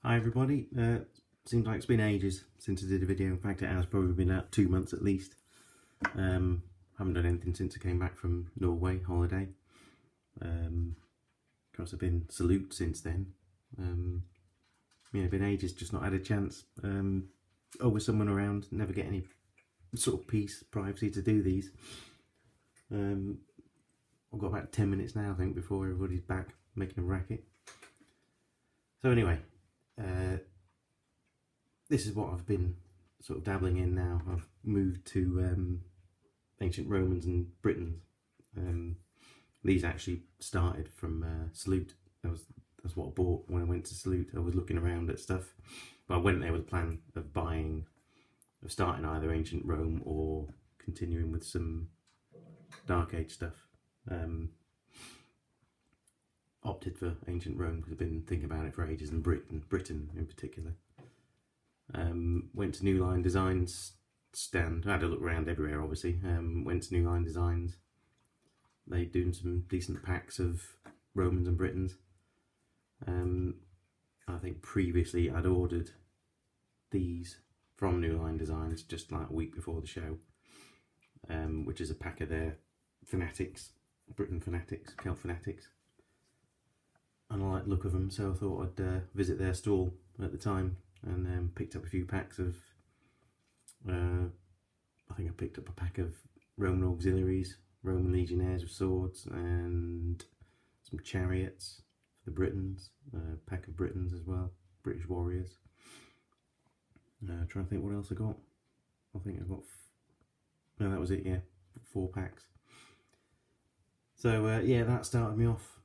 Hi everybody, seems like it's been ages since I did a video. In fact it has probably been about 2 months at least. Haven't done anything since I came back from Norway holiday. Of course I've been salute since then. Been ages, just not had a chance. Always someone around, never get any sort of peace, privacy to do these. I've got about 10 minutes now I think before everybody's back making a racket. So anyway, this is what I've been sort of dabbling in now. I've moved to ancient Romans and Britons. These actually started from Salute. That's what I bought when I went to Salute. I was looking around at stuff, but I went there with a plan of starting either ancient Rome or continuing with some Dark Age stuff. Opted for ancient Rome because I've been thinking about it for ages, and Britain in particular. Went to New Line Designs stand. I had a look around everywhere obviously. Went to New Line Designs. They're doing some decent packs of Romans and Britons. I think previously I'd ordered these from New Line Designs just like a week before the show, which is a pack of their fanatics, Britain fanatics, Celt fanatics. And I like the look of them, so I thought I'd visit their stall at the time, and picked up a few packs of, I think I picked up a pack of Roman auxiliaries, Roman legionaries with swords, and some chariots for the Britons, a pack of Britons as well, British warriors. Trying to think what else I got. I think I got, no, that was it, yeah, 4 packs. So yeah, that started me off.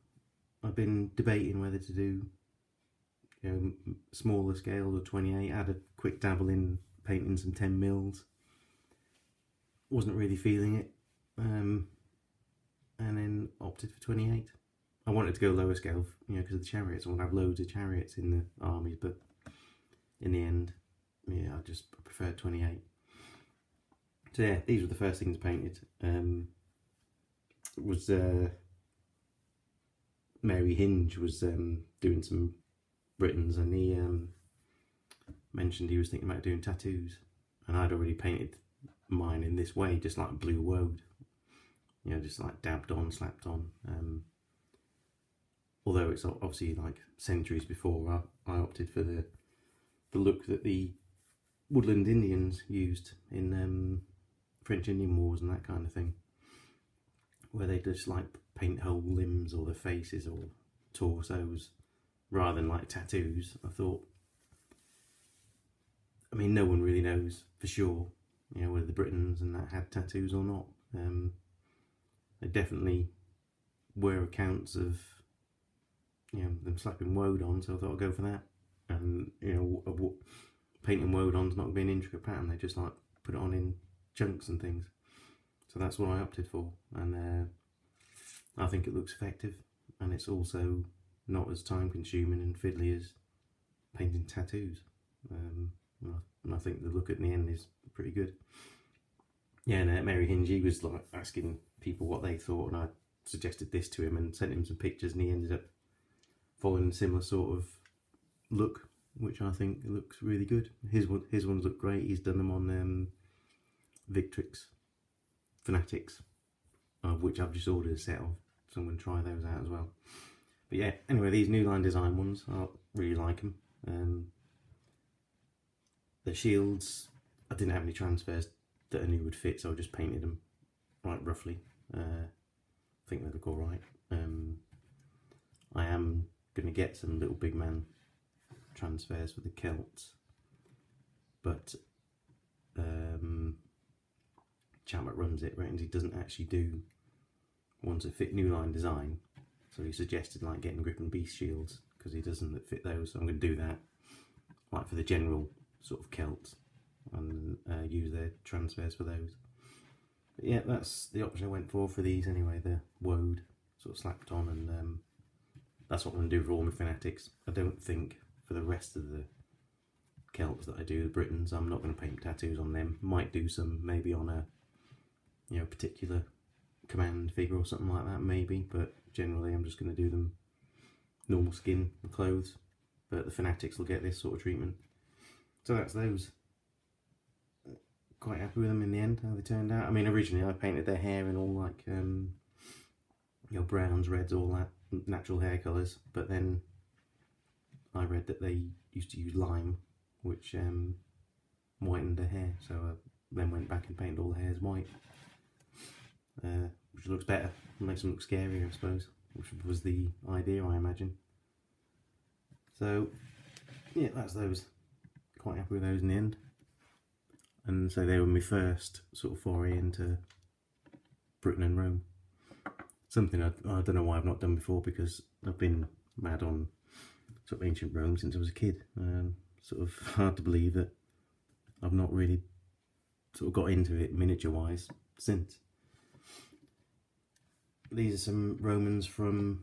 I've been debating whether to do, smaller scales or 28. I had a quick dabble in painting some 10 mils. Wasn't really feeling it, and then opted for 28. I wanted to go lower scale, because of the chariots. I want to have loads of chariots in the armies, but in the end, yeah, I preferred 28. So yeah, these were the first things painted. Mary Hinge was doing some Britons, and he mentioned he was thinking about doing tattoos, and I'd already painted mine in this way, just like blue woad, just like dabbed on, slapped on. Although it's obviously like centuries before, I opted for the look that the woodland Indians used in French Indian Wars and that kind of thing, where they just like paint whole limbs or their faces or torsos rather than like tattoos. I thought, I mean, no one really knows for sure, whether the Britons and that had tattoos or not. There definitely were accounts of, them slapping woad on, so I thought I'd go for that. And, painting woad on's not going to be an intricate pattern, they just like put it on in chunks and things. So that's what I opted for, and I think it looks effective, and it's also not as time consuming and fiddly as painting tattoos. And I think the look at the end is pretty good. Yeah, and Mary Hinge was like asking people what they thought, and I suggested this to him and sent him some pictures, and he ended up following a similar sort of look, which I think looks really good. His ones look great. He's done them on Victrix Fanatics, of which I've just ordered a set of, so I'm going to try those out as well. But yeah, anyway, these New Line Design ones, I really like them. The shields, I didn't have any transfers that I knew would fit, so I just painted them right roughly. I think they look alright. I am going to get some little big man transfers for the Celts, but chap that runs it reckons he doesn't actually do ones that fit New Line Design, so he suggested like getting grip and beast shields because he doesn't fit those. So I'm going to do that, like for the general sort of Celts, and use their transfers for those. But yeah, that's the option I went for these anyway. The woad sort of slapped on, and that's what I'm going to do for all my fanatics. I don't think for the rest of the Celts that I do, the Britons, I'm not going to paint tattoos on them. Might do some maybe on a particular command figure or something like that, maybe, but generally I'm just going to do them normal skin and clothes. but the fanatics will get this sort of treatment. So that's those. Quite happy with them in the end, how they turned out. I mean, originally I painted their hair in all like browns, reds, all that natural hair colours, but then I read that they used to use lime, which whitened their hair, so I then went back and painted all the hairs white, which looks better, makes them look scarier, I suppose, which was the idea, I imagine. So yeah, that's those. Quite happy with those in the end. And so they were my first sort of foray into Britain and Rome. Something I don't know why I've not done before, because I've been mad on sort of ancient Rome since I was a kid. Sort of hard to believe that I've not really sort of got into it miniature wise since. These are some Romans from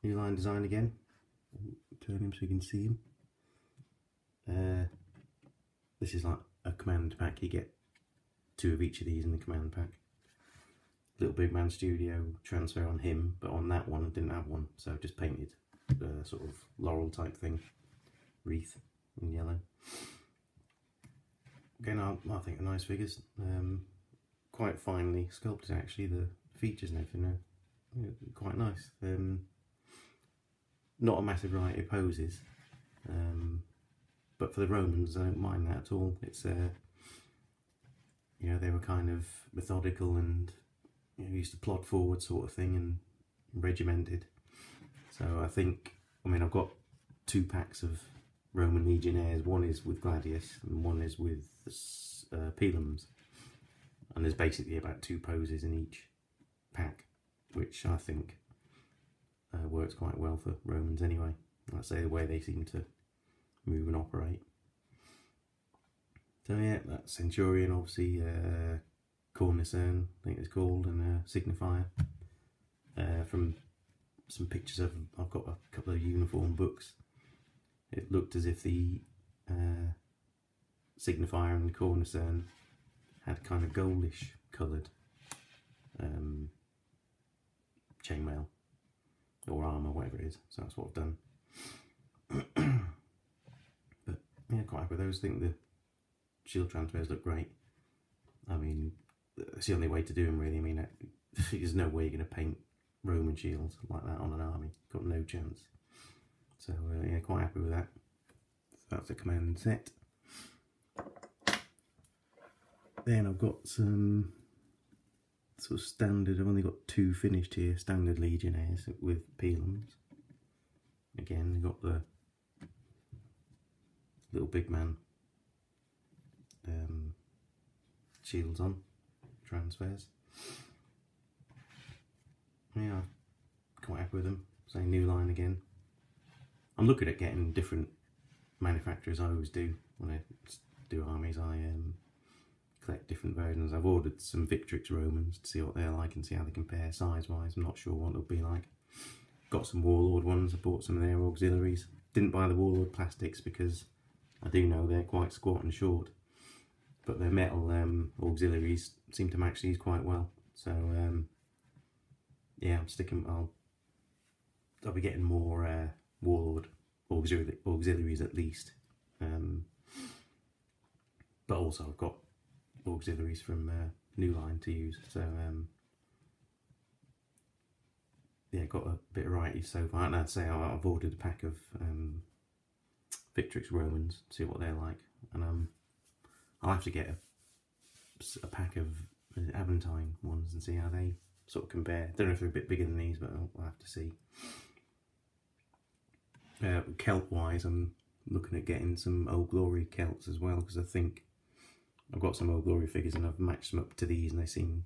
New Line Design again. Turn him so you can see him. This is like a command pack. You get 2 of each of these in the command pack. Little Big Man Studio transfer on him, but on that one I didn't have one, so I just painted the sort of laurel type thing, wreath in yellow. Again, I think are nice figures. Quite finely sculpted actually, the features and everything are quite nice. Not a massive variety of poses. But for the Romans, I don't mind that at all. It's you know, they were kind of methodical and, you know, used to plod forward sort of thing, and regimented. So I think, I mean, I've got 2 packs of Roman Legionaries. One is with Gladius and one is with Pelums. And there's basically about 2 poses in each pack, which I think works quite well for Romans anyway. I'd say the way they seem to move and operate. So yeah, that Centurion, obviously, Cornicern, I think it's called, and Signifier. From some pictures I've got a couple of uniform books. It looked as if the Signifier and Cornicern had kind of goldish coloured chainmail or armour, whatever it is. So that's what I've done. But yeah, quite happy with those. I think the shield transfers look great. I mean, it's the only way to do them really. I mean, there's no way you're going to paint Roman shields like that on an army. Got no chance. So yeah, quite happy with that. So that's a command set. Then I've got some sort of standard, I've only got 2 finished here, standard Legionaries with Pelums. Again, we've got the Little Big Man shields on, transfers. Yeah, quite happy with them. So new line again. I'm looking at getting different manufacturers. I always do when I do armies. I collect different versions. I've ordered some Victrix Romans to see what they're like and see how they compare size wise. I'm not sure what they'll be like. Got some Warlord ones. I bought some of their auxiliaries. Didn't buy the Warlord plastics because I do know they're quite squat and short, but their metal auxiliaries seem to match these quite well. So yeah, I'm sticking. I'll be getting more Warlord auxiliaries at least, but also I've got auxiliaries from New Line to use. So yeah, got a bit of variety so far. And I'd say I've ordered a pack of Victrix Romans, see what they're like, and I'll have to get a pack of Aventine ones and see how they sort of compare. Don't know if they're a bit bigger than these, but I'll have to see. Celt wise, I'm looking at getting some Old Glory Celts as well, because I think I've got some Old Glory figures and I've matched them up to these and they seem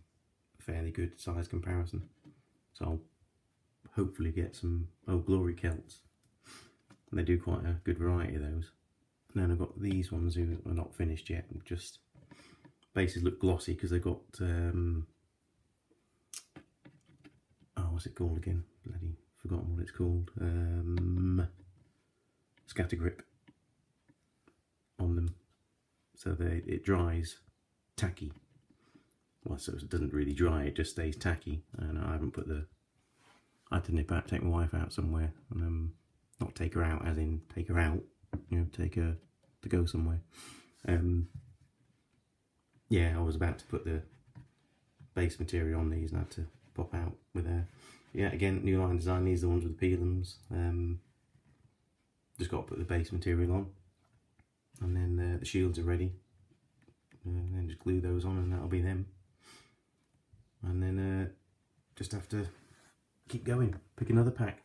a fairly good size comparison. So I'll hopefully get some Old Glory Celts. And they do quite a good variety of those. And then I've got these ones who are not finished yet, just bases look glossy because they've got oh, what's it called again? Bloody forgotten what it's called. Scatter grip on them, so it dries tacky. Well, so it doesn't really dry, it just stays tacky. And I haven't put I had to nip out, take my wife out somewhere, and not take her out, as in take her out, you know, take her to go somewhere. Yeah, I was about to put the base material on these and I had to pop out with her. Yeah, again, new line design, these are the ones with the peelums. Just got to put the base material on, and then the shields are ready. And then just glue those on and that'll be them. And then just have to keep going, pick another pack.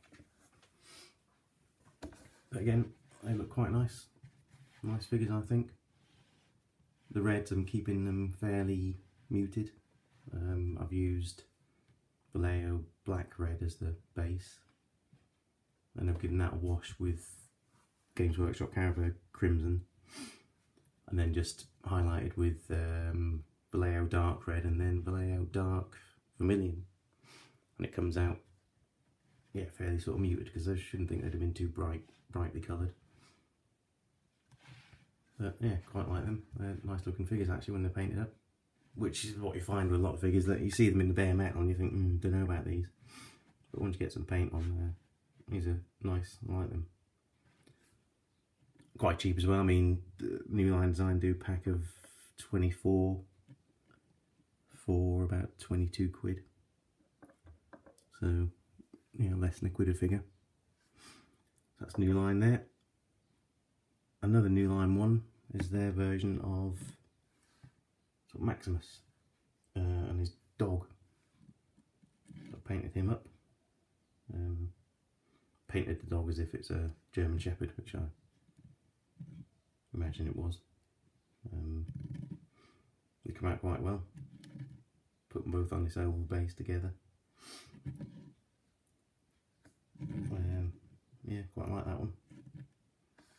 But again, they look quite nice. Nice figures, I think. The reds, I'm keeping them fairly muted. I've used Vallejo Black Red as the base, and I've given that a wash with Games Workshop Cavalry Crimson, and then just highlighted with Vallejo Dark Red and then Vallejo Dark Vermilion, and it comes out, yeah, fairly sort of muted, because I shouldn't think they'd have been too brightly coloured. But yeah, quite like them. They're nice looking figures actually when they're painted up, which is what you find with a lot of figures, that you see them in the bare metal and you think, don't know about these. But once you get some paint on, these are nice. I like them. Quite cheap as well. I mean, the New Line Design do a pack of 24 for about 22 quid. So, yeah, less than a quid a figure. That's New Line there. Another New Line one is their version of Maximus and his dog. I painted him up. Painted the dog as if it's a German Shepherd, which I imagine it was. They come out quite well. Put them both on this oval base together. Yeah, quite like that one.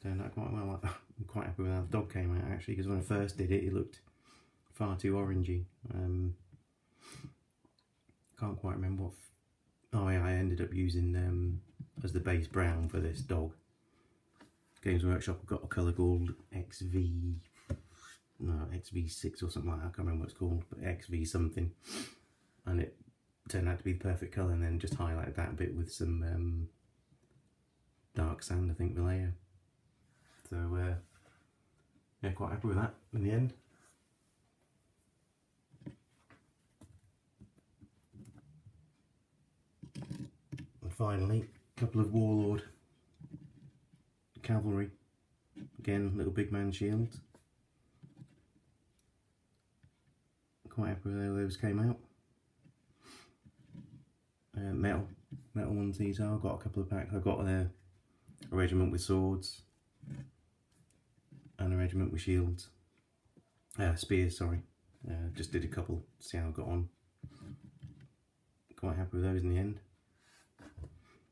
Turned out quite well. I'm quite happy with how the dog came out actually, because when I first did it, it looked far too orangey. Can't quite remember what. Oh yeah, I ended up using as the base brown for this dog. Games Workshop got a colour called XV6 or something like that. I can't remember what it's called, but XV something, and it turned out to be the perfect colour. And then just highlighted that a bit with some dark sand, I think, Vallejo. So yeah, quite happy with that in the end. And finally, a couple of Warlord Cavalry. Again, little big man shields. Quite happy with how those came out. Metal ones these are. I've got a couple of packs. I've got a regiment with swords and a regiment with shields. Spears, sorry. Just did a couple to see how I got on. Quite happy with those in the end.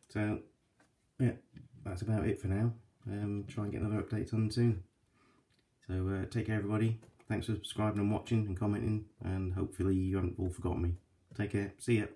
So, yeah, that's about it for now. Try and get another update on soon. So, take care everybody. Thanks for subscribing and watching and commenting, and hopefully you haven't all forgotten me. Take care. See ya.